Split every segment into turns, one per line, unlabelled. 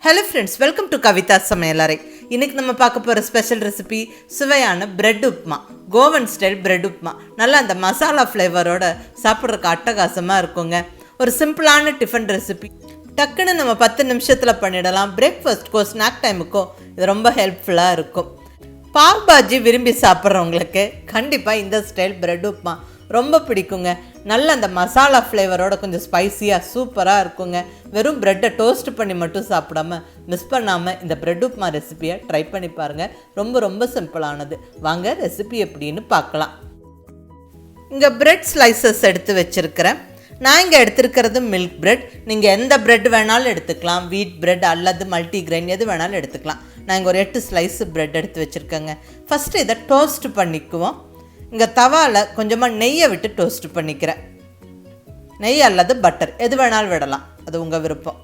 Hello friends, welcome to KAVITHASAMAYALARAI. இன்னைக்கு நம்ம பார்க்க போற ஸ்பெஷல் ரெசிபி சுவையான பிரெட் உப்மா, கோவன் ஸ்டைல் பிரெட் உப்மா. நல்லா அந்த மசாலா ஃப்ளேவரோட சாப்பிட்றதுக்கு அட்டகாசமா இருக்குங்க. ஒரு சிம்பிளான டிஃபன் ரெசிபி. டக்குன்னு நம்ம 10 நிமிஷத்துல பண்ணிடலாம். பிரேக்ஃபாஸ்ட்க்கோ ஸ்நாக் டைமுக்கோ இது ரொம்ப ஹெல்ப்ஃபுல்லாக இருக்கும். பாவ் பாஜி விரும்பி சாப்பிட்றவங்களுக்கு கண்டிப்பாக இந்த ஸ்டைல் பிரெட் உப்மா ரொம்ப பிடிக்குங்க. நல்ல அந்த மசாலா ஃப்ளேவரோட கொஞ்சம் ஸ்பைஸியாக சூப்பராக இருக்குங்க. வெறும் ப்ரெட்டை டோஸ்ட் பண்ணி மட்டும் சாப்பிடாம மிஸ் பண்ணாமல் இந்த பிரெட் உப்மா ரெசிபியை ட்ரை பண்ணி பாருங்கள். ரொம்ப சிம்பிளானது. வாங்க ரெசிபி எப்படின்னு பார்க்கலாம். இங்கே பிரெட் ஸ்லைசஸ் எடுத்து வச்சுருக்கிறேன். நான் இங்கே எடுத்துருக்கிறது மில்க் பிரெட். நீங்கள் எந்த பிரெட் வேணாலும் எடுத்துக்கலாம். வீட் பிரெட் அல்லது மல்டிகிரெயின் எது வேணாலும் எடுத்துக்கலாம். நான் இங்கே ஒரு 8 ஸ்லைஸு பிரெட் எடுத்து வச்சுருக்கேங்க. ஃபஸ்ட்டு இதை டோஸ்ட் பண்ணிக்குவோம். இங்கே தவாவில் கொஞ்சமாக நெய்யை விட்டு டோஸ்ட் பண்ணிக்கிறேன். நெய் அல்லது பட்டர் எது வேணாலும் விடலாம், அது உங்கள் விருப்பம்.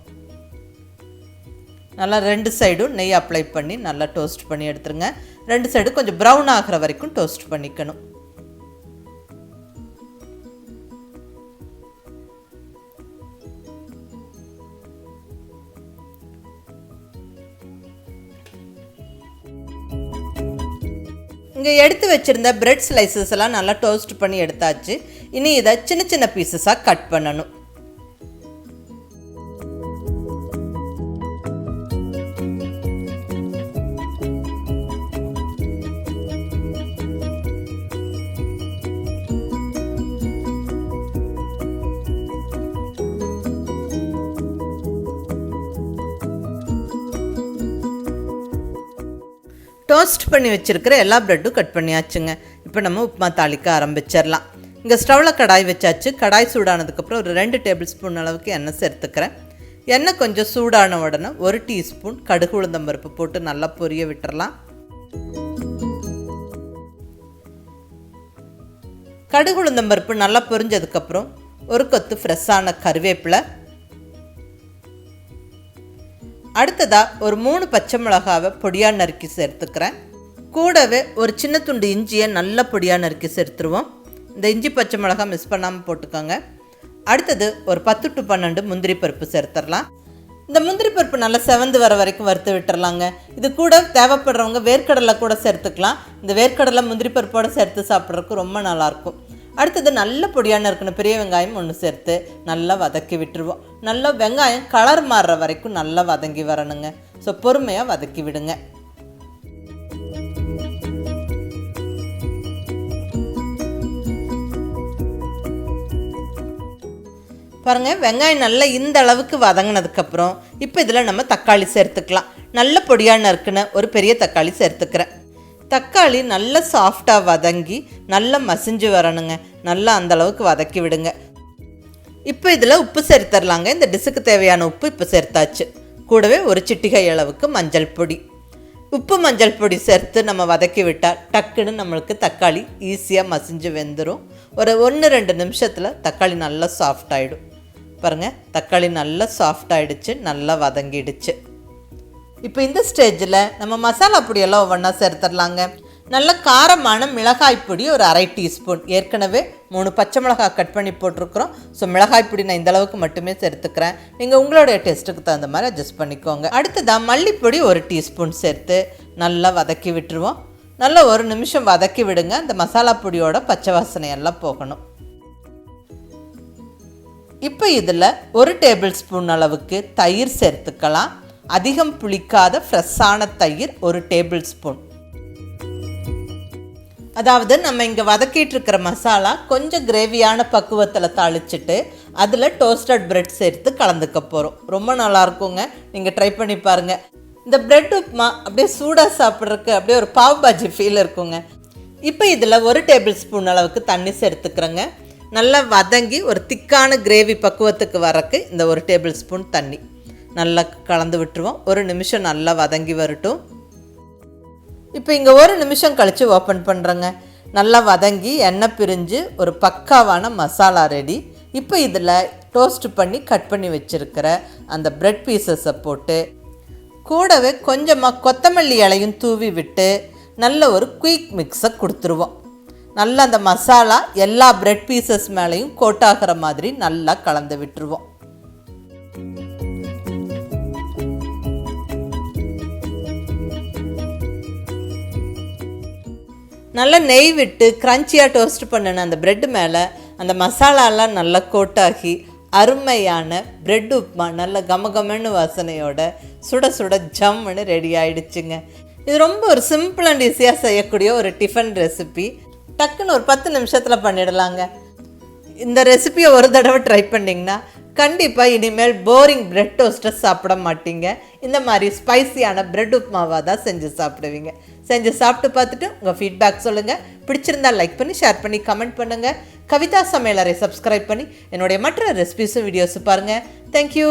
நல்லா 2 சைடும் நெய் அப்ளை பண்ணி நல்லா டோஸ்ட் பண்ணி எடுத்துருங்க. 2 சைடும் கொஞ்சம் ப்ரௌன் ஆகிற வரைக்கும் டோஸ்ட் பண்ணிக்கணும். இங்கே எடுத்து வச்சுருந்த பிரெட் ஸ்லைசஸ் எல்லாம் நல்லா டோஸ்ட் பண்ணி எடுத்தாச்சு. இனி இதை சின்ன பீசஸாக கட் பண்ணணும். டோஸ்ட் பண்ணி வச்சுருக்கிற எல்லா ப்ரெட்டும் கட் பண்ணியாச்சுங்க. இப்போ நம்ம உப்புமா தாளிக்க ஆரம்பிச்சிடலாம். இங்கே ஸ்டவ்வில் கடாய் வச்சாச்சு. கடாய் சூடானதுக்கப்புறம் ஒரு 2 டேபிள் ஸ்பூன் அளவுக்கு எண்ணெய் சேர்த்துக்கிறேன். எண்ணெய் கொஞ்சம் சூடான உடனே 1 டீஸ்பூன் கடுகு உளுந்தம் பருப்பு போட்டு நல்லா பொரிய விட்டுறலாம். கடுகு உளுந்தம் பருப்பு நல்லா பொரிஞ்சதுக்கப்புறம் ஒரு கொத்து ஃப்ரெஷ்ஷான கருவேப்பிலை, அடுத்ததாக ஒரு 3 பச்சை மிளகாவை பொடியாக நறுக்கி சேர்த்துக்கிறேன். கூடவே ஒரு சின்ன துண்டு இஞ்சியை நல்லா பொடியாக நறுக்கி சேர்த்துருவோம். இந்த இஞ்சி பச்சை மிளகாய் மிஸ் பண்ணாமல் போட்டுக்கோங்க. அடுத்தது ஒரு 10 to 12 முந்திரி பருப்பு சேர்த்துடலாம். இந்த முந்திரி பருப்பு நல்லா செவந்து வர வரைக்கும் வறுத்து விட்டுறலாங்க. இது கூட தேவைப்படுறவங்க வேர்க்கடலை கூட சேர்த்துக்கலாம். இந்த வேர்க்கடலை முந்திரி பருப்போடு சேர்த்து சாப்பிட்றதுக்கு ரொம்ப நல்லாயிருக்கும். அடுத்தது நல்ல பொடியான இருக்கணும். பெரிய வெங்காயம் 1 சேர்த்து நல்லா வதக்கி விட்டுருவோம். நல்லா வெங்காயம் கலர் மாறுற வரைக்கும் நல்லா வதங்கி வரணுங்க. ஸோ பொறுமையாக வதக்கி விடுங்க. பாருங்கள், வெங்காயம் நல்லா இந்த அளவுக்கு வதங்கினதுக்கப்புறம் இப்போ இதில் நம்ம தக்காளி சேர்த்துக்கலாம். நல்ல பொடியான இருக்குன்னு ஒரு பெரிய தக்காளி சேர்த்துக்கிறேன். தக்காளி நல்லா சாஃப்டாக வதங்கி நல்லா மசிஞ்சு வரணுங்க. நல்லா அந்தளவுக்கு வதக்கி விடுங்க. இப்போ இதில் உப்பு சேர்த்துடலாங்க. இந்த டிஷ்ஷுக்கு தேவையான உப்பு இப்போ சேர்த்தாச்சு. கூடவே ஒரு சிட்டிகை அளவுக்கு மஞ்சள் பொடி. உப்பு மஞ்சள் பொடி சேர்த்து நம்ம வதக்கி விட்டால் டக்குன்னு நம்மளுக்கு தக்காளி ஈஸியாக மசிஞ்சு வெந்துடும். ஒரு 1-2 நிமிஷத்தில் தக்காளி நல்லா சாஃப்டாகிடும். பாருங்கள், தக்காளி நல்லா சாஃப்டாகிடுச்சு, நல்லா வதங்கிடுச்சு. இப்போ இந்த ஸ்டேஜில் நம்ம மசாலா பொடியெல்லாம் ஒவ்வொன்றா சேர்த்துடலாங்க. நல்ல காரமான மிளகாய் பொடி ஒரு 1/2 டீஸ்பூன். ஏற்கனவே 3 பச்சை மிளகாய் கட் பண்ணி போட்டிருக்கிறோம். ஸோ மிளகாய் பொடி நான் இந்தளவுக்கு மட்டுமே சேர்த்துக்கிறேன். நீங்கள் உங்களுடைய டேஸ்ட்டுக்கு தகுந்த மாதிரி அட்ஜஸ்ட் பண்ணிக்கோங்க. அடுத்ததாக மல்லிப்பொடி 1 டீஸ்பூன் சேர்த்து நல்லா வதக்கி விட்டுருவோம். நல்லா 1 நிமிஷம் வதக்கி விடுங்க. அந்த மசாலா பொடியோட பச்சை வாசனையெல்லாம் போகணும். இப்போ இதில் 1 டேபிள் ஸ்பூன் அளவுக்கு தயிர் சேர்த்துக்கலாம். அதிகம் புளிக்காத ஃப்ரெஷ்ஷான தயிர் 1 டேபிள் ஸ்பூன். அதாவது நம்ம இங்கே வதக்கிட்டு இருக்கிற மசாலா கொஞ்சம் கிரேவியான பக்குவத்தில் தாளிச்சிட்டு அதில் டோஸ்டட் பிரெட் சேர்த்து கலந்துக்க போகிறோம். ரொம்ப நல்லாயிருக்குங்க. நீங்கள் ட்ரை பண்ணி பாருங்கள். இந்த பிரெட் உப்மா அப்படியே சூடாக சாப்பிட்றதுக்கு அப்படியே ஒரு பாவ் பாஜி ஃபீல் இருக்குங்க. இப்போ இதில் 1 டேபிள் ஸ்பூன் அளவுக்கு தண்ணி சேர்த்துக்கிறேங்க. நல்லா வதங்கி ஒரு திக்கான கிரேவி பக்குவத்துக்கு வரக்கு இந்த 1 டேபிள் ஸ்பூன் தண்ணி நல்லா கலந்து விட்டுருவோம். 1 நிமிஷம் நல்லா வதங்கி வரட்டும். இப்போ இங்கே 1 நிமிஷம் கழித்து ஓப்பன் பண்ணுறேங்க. நல்லா வதங்கி எண்ணெய் பிரிஞ்சு ஒரு பக்காவான மசாலா ரெடி. இப்போ இதில் டோஸ்ட் பண்ணி கட் பண்ணி வச்சுருக்கிற அந்த பிரெட் பீசஸை போட்டு கூடவே கொஞ்சமாக கொத்தமல்லி இலையும் தூவி விட்டு நல்ல ஒரு குயிக் மிக்ஸை கொடுத்துருவோம். நல்லா அந்த மசாலா எல்லா பிரெட் பீசஸ் மேலேயும் கோட் ஆகிற மாதிரி நல்லா கலந்து விட்டுருவோம். நல்லா நெய் விட்டு க்ரன்ச்சியாக டோஸ்ட் பண்ணின அந்த ப்ரெட்டு மேலே அந்த மசாலாலாம் நல்லா கோட்டாகி அருமையான பிரெட் உப்மா நல்ல கமகமன்னு வாசனையோட சுட சுட ஜம்முன்னு ரெடி ஆகிடுச்சுங்க. இது ரொம்ப ஒரு சிம்பிள் அண்ட் ஈஸியாக செய்யக்கூடிய ஒரு டிஃபன் ரெசிபி. டக்குன்னு ஒரு 10 நிமிஷத்தில் பண்ணிடலாங்க. இந்த ரெசிபியை ஒரு தடவை ட்ரை பண்ணிங்கன்னா கண்டிப்பாக இனிமேல் போரிங் பிரெட் டோஸ்ட்டை சாப்பிட மாட்டீங்க. இந்த மாதிரி ஸ்பைசியான பிரெட் உப்மாவாக தான் செஞ்சு சாப்பிடுவீங்க. செஞ்சு சாப்பிட்டு பார்த்துட்டு உங்கள் ஃபீட்பேக் சொல்லுங்கள். பிடிச்சிருந்தால் லைக் பண்ணி ஷேர் பண்ணி கமெண்ட் பண்ணுங்கள். கவிதா சமையலறை சப்ஸ்கிரைப் பண்ணி என்னுடைய மற்ற ரெசிபிஸும் வீடியோஸும் பாருங்கள். தேங்க்யூ.